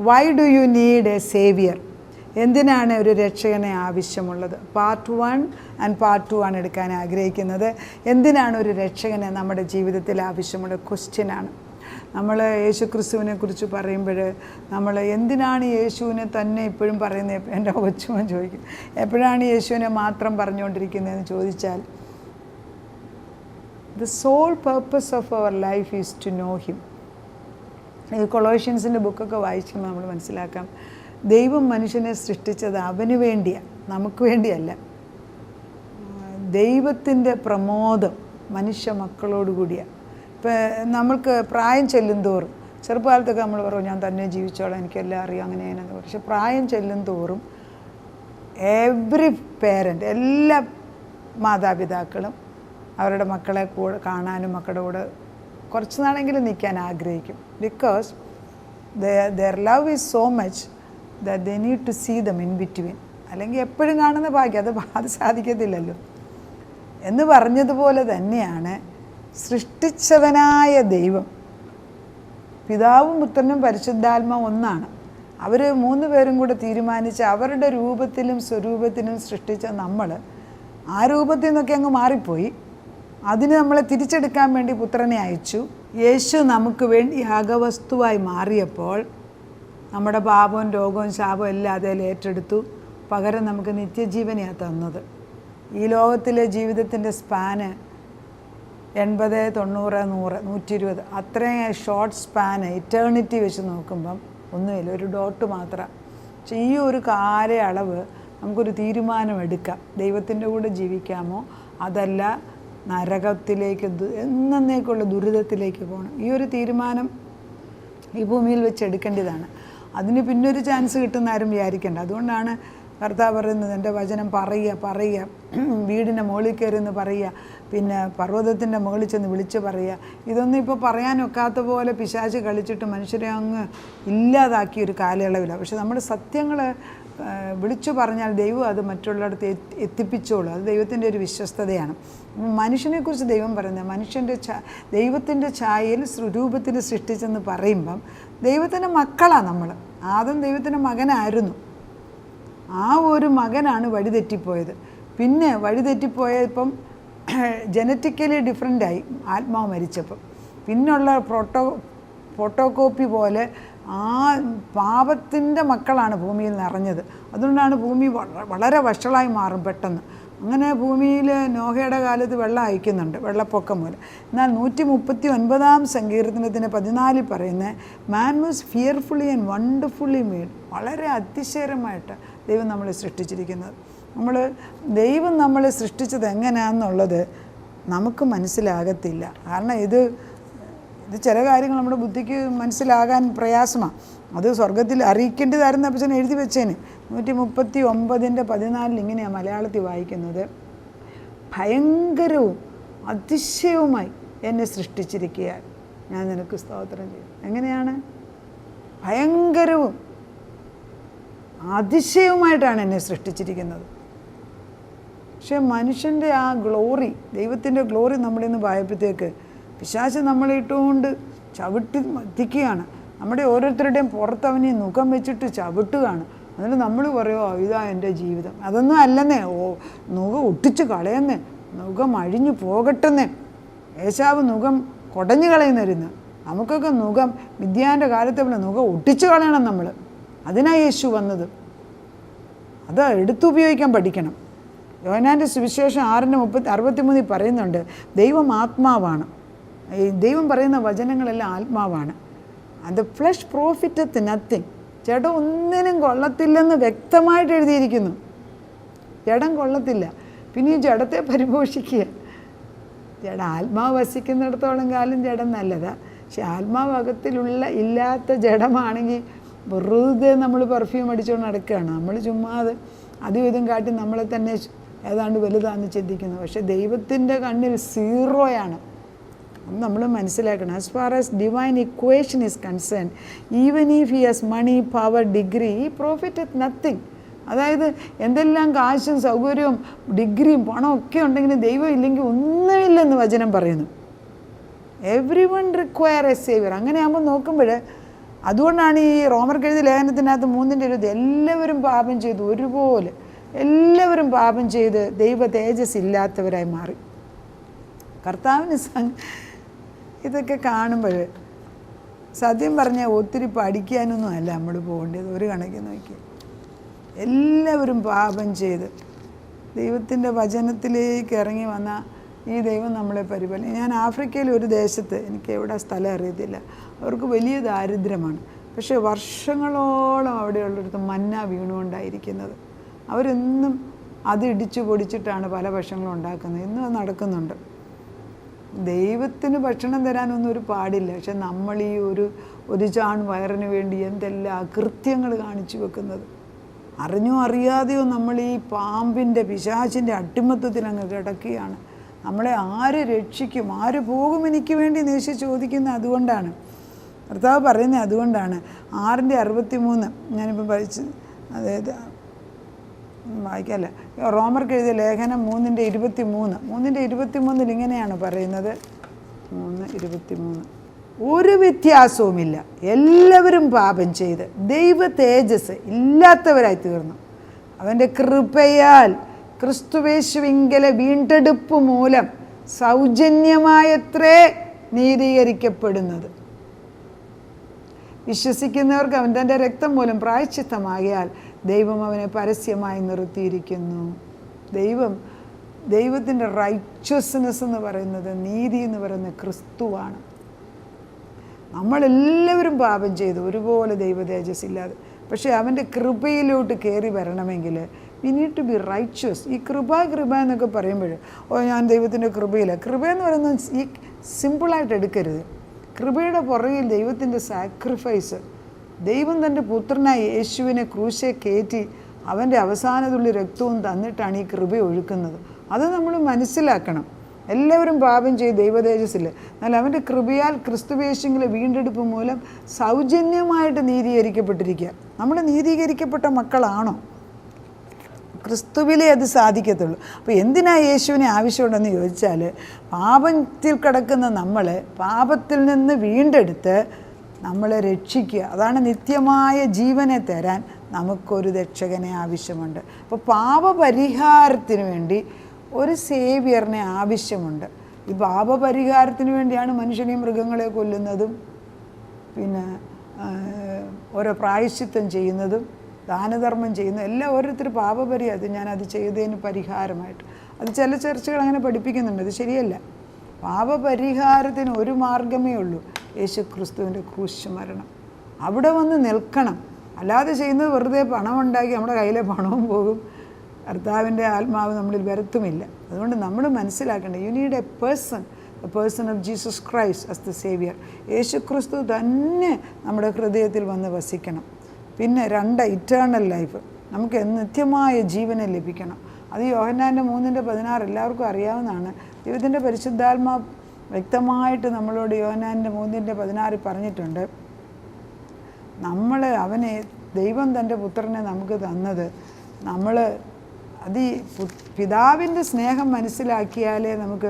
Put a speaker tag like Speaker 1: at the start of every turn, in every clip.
Speaker 1: Y do you need a saviour? എന്തിനാണ് ഒരു രക്ഷകനെ ആവശ്യമുള്ളത്? പാർട്ട് 1 ആൻഡ് പാർട്ട് 2 ആണ് എടുക്കാൻ ആഗ്രഹിക്കുന്നത്. എന്തിനാണ് ഒരു രക്ഷകനെ നമ്മുടെ ജീവിതത്തിൽ ആവശ്യമുള്ള ക്വസ്റ്റ്യനാണ്. നമ്മൾ യേശുക്രിസ്തുവിനെ കുറിച്ച് പറയുമ്പോൾ നമ്മൾ എന്തിനാണ് യേശുവിനെ തന്നെ ഇപ്പോഴും പറയുന്നത്? എൻ്റെ കൊച്ചുമോൻ ചോദിക്കും, എപ്പോഴാണ് യേശുവിനെ മാത്രം പറഞ്ഞുകൊണ്ടിരിക്കുന്നതെന്ന് ചോദിച്ചാൽ, the sole purpose of our life is to know him. ഈ കൊളോഷ്യൻസിൻ്റെ ബുക്കൊക്കെ വായിക്കുമ്പോൾ നമ്മൾ മനസ്സിലാക്കാം, ദൈവം മനുഷ്യനെ സൃഷ്ടിച്ചത് അവന് വേണ്ടിയാണ്, നമുക്ക് വേണ്ടിയല്ല. ദൈവത്തിൻ്റെ പ്രമോദം മനുഷ്യ മക്കളോടുകൂടിയാണ്. ഇപ്പം നമ്മൾക്ക് പ്രായം ചെല്ലും തോറും, ചെറുപ്പകാലത്തൊക്കെ നമ്മൾ പറയും ഞാൻ തന്നെ ജീവിച്ചോളാം, എനിക്കെല്ലാം അറിയാം, അങ്ങനെയാണെന്ന് പറയും. പക്ഷെ പ്രായം ചെല്ലും തോറും എവ്രി പേരൻറ്റ്, എല്ലാ മാതാപിതാക്കളും അവരുടെ മക്കളെ കൂടെ കാണാനും മക്കളുടെ കൂടെ കുറച്ച് നാളെങ്കിലും നിൽക്കാൻ ആഗ്രഹിക്കും. Because their love is so much that they need to see them in between. അല്ലെങ്കിൽ എപ്പോഴും കാണുന്ന ഭാഗ്യം അത് സാധിക്കത്തില്ലല്ലോ. എന്ന് പറഞ്ഞതുപോലെ തന്നെയാണ് സൃഷ്ടിച്ചവനായ ദൈവം, പിതാവും പുത്രനും പരിശുദ്ധാത്മാവും ഒന്നാണ്. അവർ 3 പേരും കൂടെ തീരുമാനിച്ച് അവരുടെ രൂപത്തിലും സ്വരൂപത്തിലും സൃഷ്ടിച്ച നമ്മൾ ആ രൂപത്തിൽ നിന്നൊക്കെ അങ്ങ് മാറിപ്പോയി. അതിന് നമ്മളെ തിരിച്ചെടുക്കാൻ വേണ്ടി പുത്രനെ അയച്ചു. യേശു നമുക്ക് വേണ്ടി യാഗവസ്തുവായി മാറിയപ്പോൾ നമ്മുടെ പാപവും രോഗവും ശാപവും എല്ലാം അതിൽ ഏറ്റെടുത്തു. പകരം നമുക്ക് നിത്യജീവനെയാണ് തന്നത്. ഈ ലോകത്തിലെ ജീവിതത്തിൻ്റെ സ്പാന് 80, 90, 100, 120 അത്രയും ഷോർട്ട് സ്പാന് ഇറ്റേണിറ്റി വെച്ച് നോക്കുമ്പം ഒന്നുമില്ല, ഒരു ഡോട്ട് മാത്രം. പക്ഷേ ഈ ഒരു കാലയളവ് നമുക്കൊരു തീരുമാനം എടുക്കാം. ദൈവത്തിൻ്റെ കൂടെ ജീവിക്കാമോ അതല്ല നരകത്തിലേക്ക് എന്നേക്കുള്ള ദുരിതത്തിലേക്ക് പോകണം. ഈ ഒരു തീരുമാനം ഈ ഭൂമിയിൽ വെച്ച് എടുക്കേണ്ടതാണ്. അതിന് പിന്നൊരു ചാൻസ് കിട്ടുന്ന ആരും വിചാരിക്കേണ്ട. അതുകൊണ്ടാണ് കർത്താവ് പറയുന്നത്, എൻ്റെ വചനം പറയുക, വീടിൻ്റെ മുകളിൽ കയറി എന്ന് പറയുക, പിന്നെ പർവ്വതത്തിൻ്റെ മുകളിൽ ചെന്ന് വിളിച്ച് പറയുക. ഇതൊന്നും ഇപ്പോൾ പറയാനൊക്കാത്ത പോലെ പിശാച് കളിച്ചിട്ട് മനുഷ്യരെ അങ്ങ് ഇല്ലാതാക്കിയൊരു കാലയളവിലാണ്. പക്ഷെ നമ്മുടെ സത്യങ്ങൾ വിളിച്ചു പറഞ്ഞാൽ ദൈവം അത് മറ്റുള്ളവർക്ക് എത്തിപ്പിച്ചോളൂ. അത് ദൈവത്തിൻ്റെ ഒരു വിശ്വസ്തതയാണ്. മനുഷ്യനെക്കുറിച്ച് ദൈവം പറയുന്നത് ദൈവത്തിൻ്റെ ഛായയിൽ സ്വരൂപത്തിൽ സൃഷ്ടിച്ചെന്ന് പറയുമ്പം ദൈവത്തിൻ്റെ മക്കളാണ് നമ്മൾ. ആദ്യം ദൈവത്തിൻ്റെ മകനായിരുന്നു. ആ ഒരു മകനാണ് വഴിതെറ്റിപ്പോയത്. പിന്നെ വഴിതെറ്റിപ്പോയപ്പം ജനറ്റിക്കലി ഡിഫറെൻ്റായി ആത്മാവ് മരിച്ചപ്പം. പിന്നുള്ള ഫോട്ടോകോപ്പി പോലെ ആ പാപത്തിൻ്റെ മക്കളാണ് ഭൂമിയിൽ നിറഞ്ഞത്. അതുകൊണ്ടാണ് ഭൂമി വളരെ വഷളായി മാറും പെട്ടെന്ന്. അങ്ങനെ ഭൂമിയിൽ നോഹയുടെ കാലത്ത് വെള്ളം അയക്കുന്നുണ്ട്, വെള്ളപ്പൊക്കം മൂലം. എന്നാൽ 139 സങ്കീർത്തനത്തിൻ്റെ 14 പറയുന്നത്, മാൻ was fearfully and wonderfully made. വളരെ അതിശയമായിട്ട് ദൈവം നമ്മളെ സൃഷ്ടിച്ചിരിക്കുന്നത്. ദൈവം നമ്മളെ സൃഷ്ടിച്ചത് എങ്ങനെയാണെന്നുള്ളത് നമുക്ക് മനസ്സിലാകത്തില്ല. കാരണം ഇത് ചില കാര്യങ്ങൾ നമ്മുടെ ബുദ്ധിക്ക് മനസ്സിലാകാൻ പ്രയാസമാണ്. അത് സ്വർഗത്തിൽ അറിയിക്കേണ്ടതായിരുന്നു. അപ്പച്ചൻ എഴുതി വെച്ചേന് 139:14 ഇങ്ങനെയാണ് മലയാളത്തിൽ വായിക്കുന്നത്, ഭയങ്കരവും അതിശയവുമായി എന്നെ സൃഷ്ടിച്ചിരിക്കുകയാൽ ഞാൻ നിനക്ക് സ്തോത്രം ചെയ്യും. എങ്ങനെയാണ്? ഭയങ്കരവും അതിശയവുമായിട്ടാണ് എന്നെ സൃഷ്ടിച്ചിരിക്കുന്നത്. പക്ഷേ മനുഷ്യൻ്റെ ആ ഗ്ലോറി, ദൈവത്തിൻ്റെ ഗ്ലോറി നമ്മളിൽ നിന്ന് വായപ്പോഴത്തേക്ക് പിശാച് നമ്മളെ ഇട്ടുകൊണ്ട് ചവിട്ടി എത്തിക്കുകയാണ്. നമ്മുടെ ഓരോരുത്തരുടെയും പുറത്തവനെ മുഖം വെച്ചിട്ട് ചവിട്ടുകയാണ്. എന്നിട്ട് നമ്മൾ പറയുമോ ഇതാ എൻ്റെ ജീവിതം. അതൊന്നും അല്ലെന്നേ. മുഖം ഒട്ടിച്ച് കളയുന്നേ, മുഖം അഴിഞ്ഞു പോകട്ടെന്നേ. ഏശാവ് മുഖം കുടഞ്ഞു കളയുന്നിരുന്നു. നമുക്കൊക്കെ മുഖം വിദ്യാൻ്റെ കാലത്തെ പോലെ മുഖം ഒട്ടിച്ചു കളയണം നമ്മൾ. അതിനാണ് യേശു വന്നത്. അത് എടുത്തുപയോഗിക്കാൻ പഠിക്കണം. യോഹന്നാൻ്റെ സുവിശേഷം 6:63 പറയുന്നുണ്ട്, ദൈവം ആത്മാവാണ്. ദൈവം പറയുന്ന വചനങ്ങളെല്ലാം ആത്മാവാണ്. അത് ഫ്ലഷ് പ്രോഫിറ്റത്ത് നത്തിങ്. ജഡം ഒന്നിനും കൊള്ളത്തില്ലെന്ന് വ്യക്തമായിട്ട് എഴുതിയിരിക്കുന്നു. ജഡം കൊള്ളത്തില്ല. പിന്നെ ഈ ജഡത്തെ പരിപോഷിക്കുക. ആത്മാവ് വസിക്കുന്നിടത്തോളം കാലം ജഡം നല്ലതാണ്. പക്ഷെ ആത്മാവ് ഇല്ലാത്ത ജഡമാണെങ്കിൽ വെറുതെ നമ്മൾ പെർഫ്യൂം അടിച്ചുകൊണ്ട് നടക്കുകയാണ്. നമ്മൾ ചുമ്മാതെ അതും ഇതും കാട്ടി നമ്മളെ തന്നെ ഏതാണ്ട് വലുതാണെന്ന് ചിന്തിക്കുന്നു. പക്ഷെ ദൈവത്തിൻ്റെ കണ്ണിൽ സീറോയാണ്. അത് നമ്മൾ മനസ്സിലാക്കണം. As far as divine equation is concern, even if he has money, power, degree, ഈ പ്രോഫിറ്റ് നത്തിങ്. അതായത് എന്തെല്ലാം കാശും സൗകര്യവും ഡിഗ്രിയും പണവും ഒക്കെ ഉണ്ടെങ്കിലും ദൈവം ഇല്ലെങ്കിൽ ഒന്നുമില്ലെന്ന് വചനം പറയുന്നു. Everyone require a saviour. അങ്ങനെയാകുമ്പോൾ നോക്കുമ്പോൾ അതുകൊണ്ടാണ് ഈ റോമർക്ക് എഴുതിയ ലേഖനത്തിനകത്ത് 3:20 എല്ലാവരും പാപം ചെയ്തു ഒരുപോലെ, എല്ലാവരും പാപം ചെയ്ത് ദൈവ തേജസ് ഇല്ലാത്തവരായി മാറി. കർത്താവിന് ഇതൊക്കെ കാണുമ്പോൾ സത്യം പറഞ്ഞാൽ ഒത്തിരി പഠിക്കാനൊന്നും അല്ല നമ്മൾ പോകേണ്ടത്. ഒരു കണക്കിന് നോക്കി എല്ലാവരും പാപം ചെയ്ത് ദൈവത്തിൻ്റെ വചനത്തിലേക്ക് ഇറങ്ങി വന്ന ഈ ദൈവം നമ്മളെ പരിപാലിക്കും. ഞാൻ ആഫ്രിക്കയിൽ ഒരു ദേശത്ത്, എനിക്ക് എവിടെ സ്ഥലം അറിയത്തില്ല, അവർക്ക് വലിയ ദാരിദ്ര്യമാണ്. പക്ഷേ വർഷങ്ങളോളം അവിടെയുള്ളടത്ത് മന്ന വീണുകൊണ്ടായിരിക്കുന്നത്. അവരെന്നും അത് ഇടിച്ചു പൊടിച്ചിട്ടാണ് പല ഭക്ഷണങ്ങളും ഉണ്ടാക്കുന്നത്. ഇന്നും അത് നടക്കുന്നുണ്ട്. ദൈവത്തിന് ഭക്ഷണം തരാനൊന്നും ഒരു പാടില്ല. പക്ഷെ നമ്മൾ ഈ ഒരു ചാൺ വയറിന് വേണ്ടി എന്തെല്ലാം അകൃത്യങ്ങൾ കാണിച്ചു വെക്കുന്നത്. അറിഞ്ഞോ അറിയാതെയോ നമ്മൾ ഈ പാമ്പിൻ്റെ പിശാചിൻ്റെ അടിമത്വത്തിൽ അങ്ങ് കിടക്കുകയാണ്. നമ്മളെ ആര് രക്ഷിക്കും, ആര് പോകും എനിക്ക് വേണ്ടി യേശു ചോദിക്കുന്നത് അതുകൊണ്ടാണ്. കർത്താവ് പറയുന്നത് അതുകൊണ്ടാണ്. 6:63 ഞാനിപ്പോൾ പഠിച്ച്, അതായത് വായിക്കല്ല, റോമർക്ക് എഴുതിയ ലേഖനം 3:23 ഇങ്ങനെയാണ് പറയുന്നത്. 3:23 ഒരു വ്യത്യാസവുമില്ല, എല്ലാവരും പാപം ചെയ്ത് ദൈവ തേജസ് ഇല്ലാത്തവരായി തീർന്നു. അവൻ്റെ കൃപയാൽ ക്രിസ്തുവേശുവിങ്കലെ വീണ്ടെടുപ്പ് മൂലം സൗജന്യമായത്രേ നീതീകരിക്കപ്പെടുന്നത്. വിശ്വസിക്കുന്നവർക്ക് അവൻ തൻ്റെ രക്തം മൂലം പ്രായശ്ചിത്തമാകിയാൽ ദൈവം അവനെ പരസ്യമായി നിർത്തിയിരിക്കുന്നു. ദൈവത്തിൻ്റെ റൈറ്റ്വസ്നെസ് എന്ന് പറയുന്നത്, നീതി എന്ന് പറയുന്നത് ക്രിസ്തുവാണ്. നമ്മളെല്ലാവരും പാപം ചെയ്തു ഒരുപോലെ ദൈവ തേജസ് ഇല്ലാതെ. പക്ഷേ അവൻ്റെ കൃപയിലോട്ട് കയറി വരണമെങ്കിൽ വി നീഡ് ടു ബി റൈറ്റ്വസ്. ഈ കൃപ എന്നൊക്കെ പറയുമ്പോൾ ഞാൻ ദൈവത്തിൻ്റെ കൃപയില്ല, കൃപയെന്ന് പറയുന്നത് ഈ സിമ്പിളായിട്ട് എടുക്കരുത്. കൃപയുടെ പുറകിൽ ദൈവത്തിൻ്റെ സാക്രിഫൈസ്, ദൈവം തൻ്റെ പുത്രനായ യേശുവിനെ ക്രൂശെ കയറ്റി അവൻ്റെ അവസാന തുള്ളി രക്തവും തന്നിട്ടാണ് ഈ കൃപ ഒഴുക്കുന്നത്. അത് നമ്മൾ മനസ്സിലാക്കണം. എല്ലാവരും പാപം ചെയ്ത് ദൈവ തേജസ്സില്ല, എന്നാൽ അവൻ്റെ കൃപയാൽ ക്രിസ്തുവേശുവിലെ വീണ്ടെടുപ്പ് മൂലം സൗജന്യമായിട്ട് നീതീകരിക്കപ്പെട്ടിരിക്കുക. നമ്മൾ നീതീകരിക്കപ്പെട്ട മക്കളാണോ? ക്രിസ്തുവിലേ അത് സാധിക്കത്തുള്ളൂ. അപ്പോൾ എന്തിനാ യേശുവിനെ ആവശ്യമുണ്ടെന്ന് ചോദിച്ചാൽ, പാപത്തിൽ കിടക്കുന്ന നമ്മൾ പാപത്തിൽ നിന്ന് വീണ്ടെടുത്ത് നമ്മളെ രക്ഷിക്കുക. അതാണ് നിത്യമായ ജീവനെ തരാൻ നമുക്കൊരു രക്ഷകനെ ആവശ്യമുണ്ട്. അപ്പോൾ പാപപരിഹാരത്തിന് വേണ്ടി ഒരു സേവിയറിനെ ആവശ്യമുണ്ട്. ഈ പാപപരിഹാരത്തിന് വേണ്ടിയാണ് മനുഷ്യനെയും മൃഗങ്ങളെ കൊല്ലുന്നതും പിന്നെ ഓരോ പ്രായശ്ചിത്തം ചെയ്യുന്നതും ദാനധർമ്മം ചെയ്യുന്നതും എല്ലാം ഓരോരുത്തർ പാപപരിഹാരം. ഞാനത് ചെയ്തതിന് പരിഹാരമായിട്ട് അത് ചില ചർച്ചകൾ അങ്ങനെ പഠിപ്പിക്കുന്നുണ്ട്. അത് ശരിയല്ല. പാപപരിഹാരത്തിന് ഒരു മാർഗമേ ഉള്ളൂ, യേശു ക്രിസ്തുവിൻ്റെ ക്രൂശ് മരണം. അവിടെ വന്ന് നിൽക്കണം. അല്ലാതെ ചെയ്യുന്നത് വെറുതെ പണം ഉണ്ടാക്കി നമ്മുടെ കയ്യിലെ പണവും പോകും, കർത്താവിൻ്റെ ആത്മാവ് നമ്മളിൽ വരത്തുമില്ല. അതുകൊണ്ട് നമ്മൾ മനസ്സിലാക്കേണ്ടത്, you need a person, the person of Jesus Christ as the saviour. യേശു ക്രിസ്തു തന്നെ നമ്മുടെ ഹൃദയത്തിൽ വന്ന് വസിക്കണം. പിന്നെ 2 ഇറ്റേണൽ ലൈഫ്, നമുക്ക് നിത്യമായ ജീവനെ ലഭിക്കണം. അത് യോഹന്നാൻ്റെ 3:16 എല്ലാവർക്കും അറിയാവുന്നതാണ്. ദൈവത്തിൻ്റെ പരിശുദ്ധാത്മാ വ്യക്തമായിട്ട് നമ്മളോട് യോഹന്നാൻ്റെ 3:16 പറഞ്ഞിട്ടുണ്ട്. അവനെ ദൈവം തൻ്റെ പുത്രനെ നമുക്ക് തന്നത് അത് ഈ പിതാവിൻ്റെ സ്നേഹം മനസ്സിലാക്കിയാലേ നമുക്ക്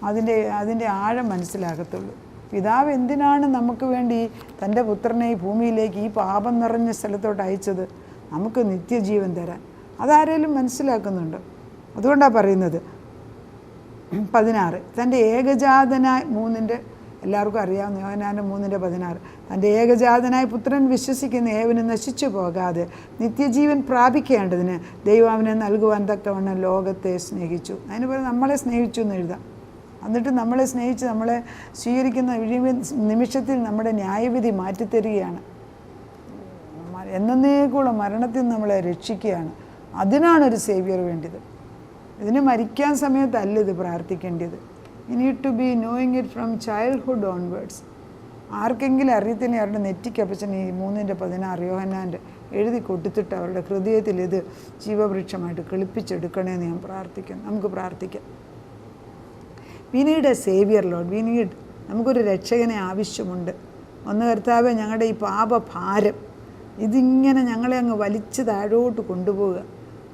Speaker 1: അതിൻ്റെ ആഴം മനസ്സിലാകത്തുള്ളൂ. പിതാവ് എന്തിനാണ് നമുക്ക് വേണ്ടി തൻ്റെ പുത്രനെ ഈ ഭൂമിയിലേക്ക് ഈ പാപം നിറഞ്ഞ സ്ഥലത്തോട്ട് അയച്ചത്? നമുക്ക് നിത്യജീവൻ തരാൻ. അതാരേലും മനസ്സിലാക്കുന്നുണ്ട്? അതുകൊണ്ടാണ് പറയുന്നത് 16 തൻ്റെ ഏകജാതനായ എല്ലാവർക്കും അറിയാവുന്ന യോഹന്നാൻ്റെ 3:16 തൻ്റെ ഏകജാതനായ പുത്രൻ വിശ്വസിക്കുന്ന ഏവനും നശിച്ചു പോകാതെ നിത്യജീവൻ പ്രാപിക്കേണ്ടതിന് ദൈവം അവനെ നൽകുവാൻ തക്കവണ്ണം ലോകത്തെ സ്നേഹിച്ചു. അതിന് പോലെ നമ്മളെ സ്നേഹിച്ചു എന്ന് എഴുതാം. എന്നിട്ട് നമ്മളെ സ്നേഹിച്ച് നമ്മളെ സ്വീകരിക്കുന്ന നിമിഷത്തിൽ നമ്മുടെ ന്യായവിധി മാറ്റിത്തരികയാണ്. എന്നേക്കുള്ള മരണത്തിൽ നമ്മളെ രക്ഷിക്കുകയാണ്. അതിനാണൊരു സേവിയർ വേണ്ടത്. ഇതിന് മരിക്കാൻ സമയത്തല്ല ഇത് പ്രാർത്ഥിക്കേണ്ടത്. You need to be knowing it from childhood onwards. ആർക്കെങ്കിലും അറിയത്തില്ല, അവരുടെ നെറ്റിക്കപ്പച്ചൻ ഈ 3:16 യോഹന്നാൻ്റെ എഴുതി കൊടുത്തിട്ട് അവരുടെ ഹൃദയത്തിൽ ഇത് ജീവവൃക്ഷമായിട്ട് കിളിപ്പിച്ചെടുക്കണേന്ന് ഞാൻ പ്രാർത്ഥിക്കുന്നു. നമുക്ക് പ്രാർത്ഥിക്കാം. We need a saviour Lord. നമുക്കൊരു രക്ഷകനെ ആവശ്യമുണ്ട്. ഒന്ന് കർത്താവേ, ഞങ്ങളുടെ ഈ പാപഭാരം ഇതിങ്ങനെ ഞങ്ങളെ അങ്ങ് വലിച്ച് താഴോട്ട് കൊണ്ടുപോവുക.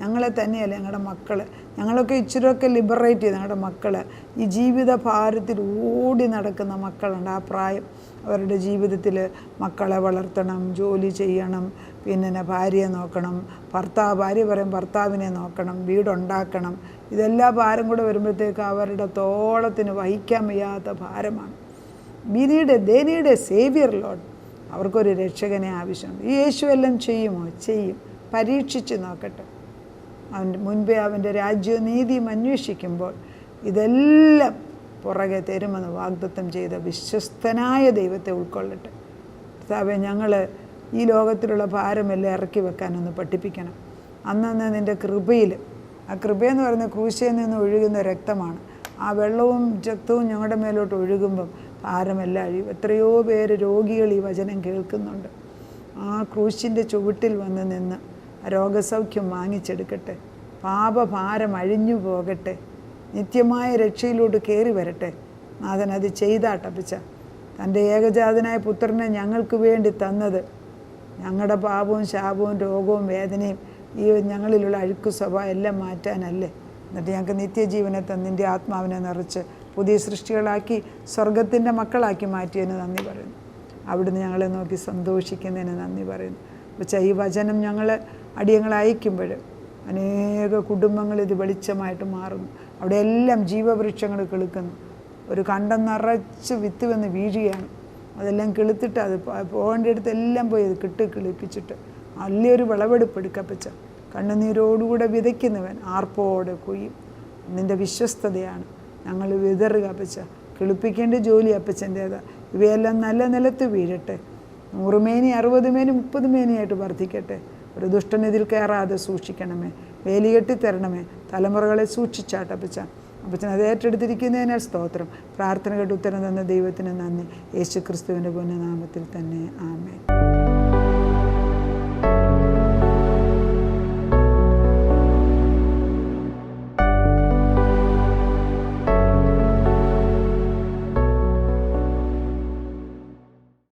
Speaker 1: ഞങ്ങളെ തന്നെയല്ല, ഞങ്ങളുടെ മക്കൾ, ഞങ്ങളൊക്കെ ഇച്ചിരിയൊക്കെ ലിബറേറ്റ് ചെയ്ത് ഞങ്ങളുടെ മക്കൾ ഈ ജീവിത ഭാരത്തിൽ ഓടി നടക്കുന്ന മക്കളുണ്ട്. ആ പ്രായം അവരുടെ ജീവിതത്തിൽ മക്കളെ വളർത്തണം, ജോലി ചെയ്യണം, പിന്നെ ഭാര്യയെ നോക്കണം, ഭാര്യ പറയും ഭർത്താവിനെ നോക്കണം, വീടുണ്ടാക്കണം. ഇതെല്ലാ ഭാരം കൂടെ വരുമ്പോഴത്തേക്ക് അവരുടെ തോളത്തിന് വഹിക്കാൻ വയ്യാത്ത ഭാരമാണ്. They need a saviour load. അവർക്കൊരു രക്ഷകനെ ആവശ്യമുണ്ട്. ഈ യേശു എല്ലാം ചെയ്യുമോ? ചെയ്യും. പരീക്ഷിച്ച് നോക്കട്ടെ. അവൻ്റെ മുൻപേ അവൻ്റെ രാജ്യവും നീതിയും അന്വേഷിക്കുമ്പോൾ ഇതെല്ലാം പുറകെ തരുമെന്ന് വാഗ്ദത്തം ചെയ്ത വിശ്വസ്തനായ ദൈവത്തെ ഉൾക്കൊള്ളട്ടെ. കർത്താവേ, ഞങ്ങൾ ഈ ലോകത്തിലുള്ള ഭാരമെല്ലാം ഇറക്കി വെക്കാനൊന്ന് പഠിപ്പിക്കണം. അന്നന്ന് നിൻ്റെ കൃപയിൽ, ആ കൃപയെന്ന് പറയുന്ന ക്രൂശയിൽ നിന്ന് ഒഴുകുന്ന രക്തമാണ്. ആ വെള്ളവും രക്തവും ഞങ്ങളുടെ മേലോട്ട് ഒഴുകുമ്പം ഭാരമെല്ലാം അഴിയും. എത്രയോ പേര് രോഗികൾ ഈ വചനം കേൾക്കുന്നുണ്ട്. ആ ക്രൂശിൻ്റെ ചുവട്ടിൽ വന്ന് നിന്ന് രോഗസൗഖ്യം വാങ്ങിച്ചെടുക്കട്ടെ. പാപഭാരം അഴിഞ്ഞു പോകട്ടെ. നിത്യമായ രക്ഷയിലോട്ട് കയറി വരട്ടെ. നാഥൻ അത് ചെയ്താട്ടപ്പിച്ച തൻ്റെ ഏകജാതനായ പുത്രനെ ഞങ്ങൾക്ക് വേണ്ടി തന്നത് ഞങ്ങളുടെ പാപവും ശാപവും രോഗവും വേദനയും ഈ ഞങ്ങളിലുള്ള അഴുക്കു സ്വഭാവം എല്ലാം മാറ്റാനല്ലേ? എന്നിട്ട് ഞങ്ങൾക്ക് നിത്യജീവനെ തന്നിൻ്റെ ആത്മാവിനെ നിറച്ച് പുതിയ സൃഷ്ടികളാക്കി സ്വർഗത്തിൻ്റെ മക്കളാക്കി മാറ്റിയതിന് നന്ദി പറയുന്നു. അവിടുന്ന് ഞങ്ങളെ നോക്കി സന്തോഷിക്കുന്നതിന് നന്ദി പറയുന്നു. പക്ഷേ ഈ വചനം ഞങ്ങൾ അടിയങ്ങൾ അയക്കുമ്പോൾ അനേക കുടുംബങ്ങൾ ഇത് വെളിച്ചമായിട്ട് മാറുന്നു. അവിടെ എല്ലാം ജീവവൃക്ഷങ്ങൾ കിളുക്കുന്നു. ഒരു കണ്ടം നിറച്ച് വിത്ത് വന്ന് വീഴുകയാണ്. അതെല്ലാം കിളുത്തിട്ട് അത് പോകേണ്ടിടത്ത് എല്ലാം പോയി അത് കിളിപ്പിച്ചിട്ട് നല്ലൊരു വിളവെടുപ്പ് എടുക്കപ്പച്ച. കണ്ണുനീരോടുകൂടെ വിതയ്ക്കുന്നവൻ ആർപ്പോടെ കൊയ്യും. നിൻ്റെ വിശ്വസ്തതയാണ് ഞങ്ങൾ വിതറുക അപ്പച്ച. കിളിപ്പിക്കേണ്ട ജോലി അപ്പച്ചൻ്റേതാ. ഇവയെല്ലാം നല്ല നിലത്ത് വീഴട്ടെ. 100 മേനി 60 മേനി 30 മേനിയായിട്ട് വർദ്ധിക്കട്ടെ. ഒരു ദുഷ്ടനിതിൽ കയറാതെ സൂക്ഷിക്കണമേ. വേലികെട്ടി തരണമേ. തലമുറകളെ സൂക്ഷിച്ചാട്ടപ്പച്ച. അപ്പച്ചൻ അത് ഏറ്റെടുത്തിരിക്കുന്നതിനാൽ സ്തോത്രം. പ്രാർത്ഥന കേട്ട് ഉത്തരം തന്ന ദൈവത്തിന് നന്ദി. യേശു ക്രിസ്തുവിൻ്റെ പുണ്യനാമത്തിൽ തന്നെ. ആമേൻ.